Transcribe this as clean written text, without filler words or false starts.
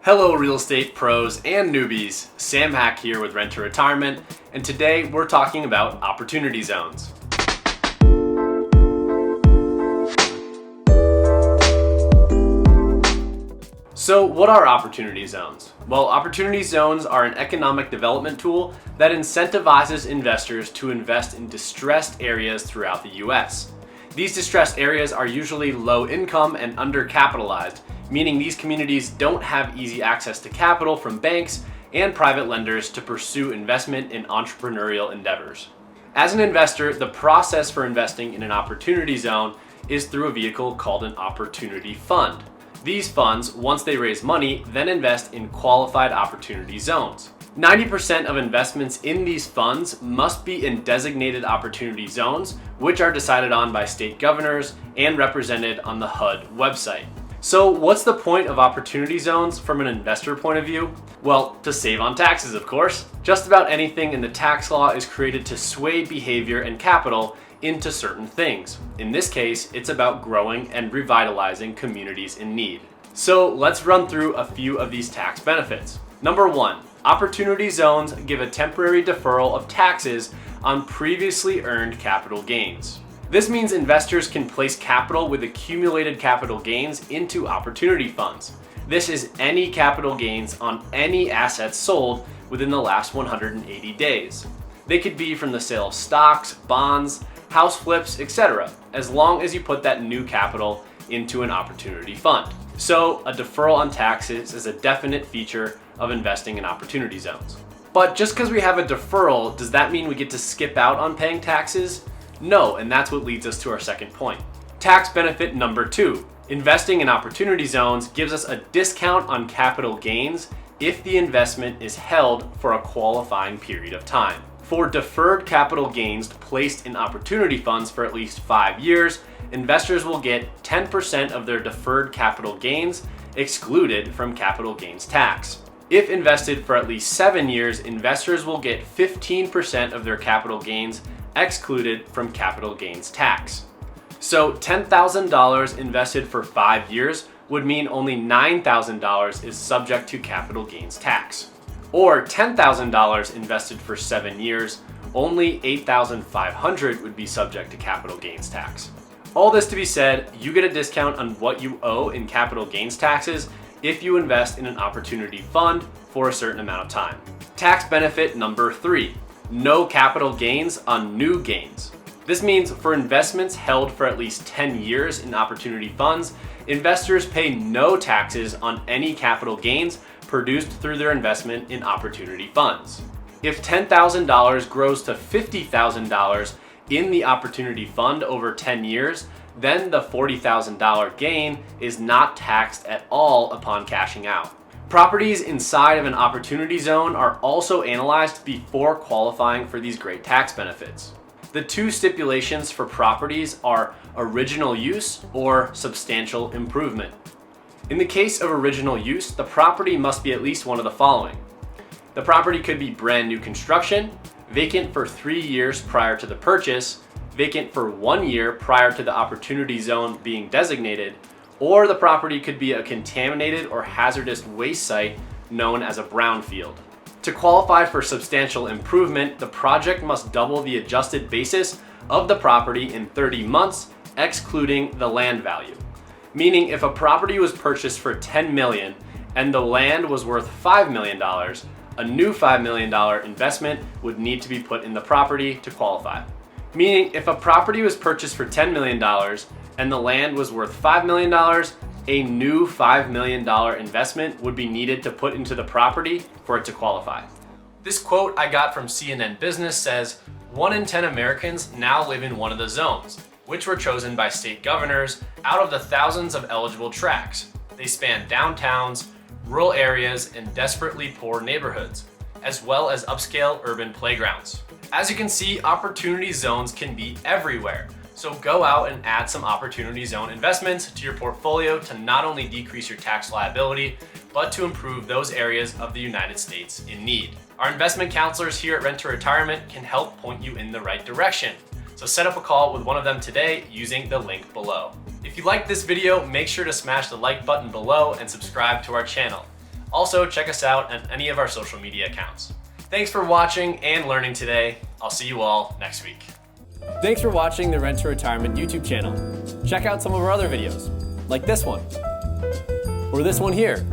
Hello real estate pros and newbies, Sam Hack here with Rent to Retirement, and today we're talking about opportunity zones. So what are opportunity zones? Well, opportunity zones are an economic development tool that incentivizes investors to invest in distressed areas throughout the US. These distressed areas are usually low income and undercapitalized, meaning these communities don't have easy access to capital from banks and private lenders to pursue investment in entrepreneurial endeavors. As an investor, the process for investing in an opportunity zone is through a vehicle called an opportunity fund. These funds, once they raise money, then invest in qualified opportunity zones. 90% of investments in these funds must be in designated opportunity zones, which are decided on by state governors and represented on the HUD website. So what's the point of opportunity zones from an investor point of view? Well, to save on taxes, of course. Just about anything in the tax law is created to sway behavior and capital into certain things. In this case, it's about growing and revitalizing communities in need. So let's run through a few of these tax benefits. Number one, opportunity zones give a temporary deferral of taxes on previously earned capital gains. This means investors can place capital with accumulated capital gains into opportunity funds. This is any capital gains on any assets sold within the last 180 days. They could be from the sale of stocks, bonds, house flips, etc., as long as you put that new capital into an opportunity fund. So a deferral on taxes is a definite feature of investing in opportunity zones. But just because we have a deferral, does that mean we get to skip out on paying taxes? No, and that's what leads us to our second point. Tax benefit number two. Investing in opportunity zones gives us a discount on capital gains if the investment is held for a qualifying period of time. For deferred capital gains placed in opportunity funds for at least 5 years, investors will get 10% of their deferred capital gains excluded from capital gains tax. If invested for at least 7 years, investors will get 15% of their capital gains excluded from capital gains tax. So $10,000 invested for 5 years would mean only $9,000 is subject to capital gains tax. Or $10,000 invested for 7 years, only $8,500 would be subject to capital gains tax. All this to be said, you get a discount on what you owe in capital gains taxes if you invest in an opportunity fund for a certain amount of time. Tax benefit number three. No capital gains on new gains. This means for investments held for at least 10 years in opportunity funds, investors pay no taxes on any capital gains produced through their investment in opportunity funds. If $10,000 grows to $50,000 in the opportunity fund over 10 years, then the $40,000 gain is not taxed at all upon cashing out. Properties inside of an opportunity zone are also analyzed before qualifying for these great tax benefits. The two stipulations for properties are original use or substantial improvement. In the case of original use, the property must be at least one of the following. The property could be brand new construction, vacant for 3 years prior to the purchase, vacant for 1 year prior to the opportunity zone being designated, or the property could be a contaminated or hazardous waste site known as a brownfield. To qualify for substantial improvement, the project must double the adjusted basis of the property in 30 months, excluding the land value. Meaning if a property was purchased for $10 million and the land was worth $5 million, a new $5 million investment would need to be put in the property to qualify. Meaning if a property was purchased for $10 million and the land was worth $5 million, a new $5 million investment would be needed to put into the property for it to qualify. This quote I got from CNN Business says, 1 in 10 Americans now live in one of the zones, which were chosen by state governors out of the thousands of eligible tracts. They span downtowns, rural areas, and desperately poor neighborhoods, as well as upscale urban playgrounds. As you can see, opportunity zones can be everywhere. So go out and add some opportunity zone investments to your portfolio to not only decrease your tax liability, but to improve those areas of the United States in need. Our investment counselors here at Rent to Retirement can help point you in the right direction. So set up a call with one of them today using the link below. If you liked this video, make sure to smash the like button below and subscribe to our channel. Also, check us out on any of our social media accounts. Thanks for watching and learning today. I'll see you all next week. Thanks for watching the Rent to Retirement YouTube channel. Check out some of our other videos, like this one, or this one here.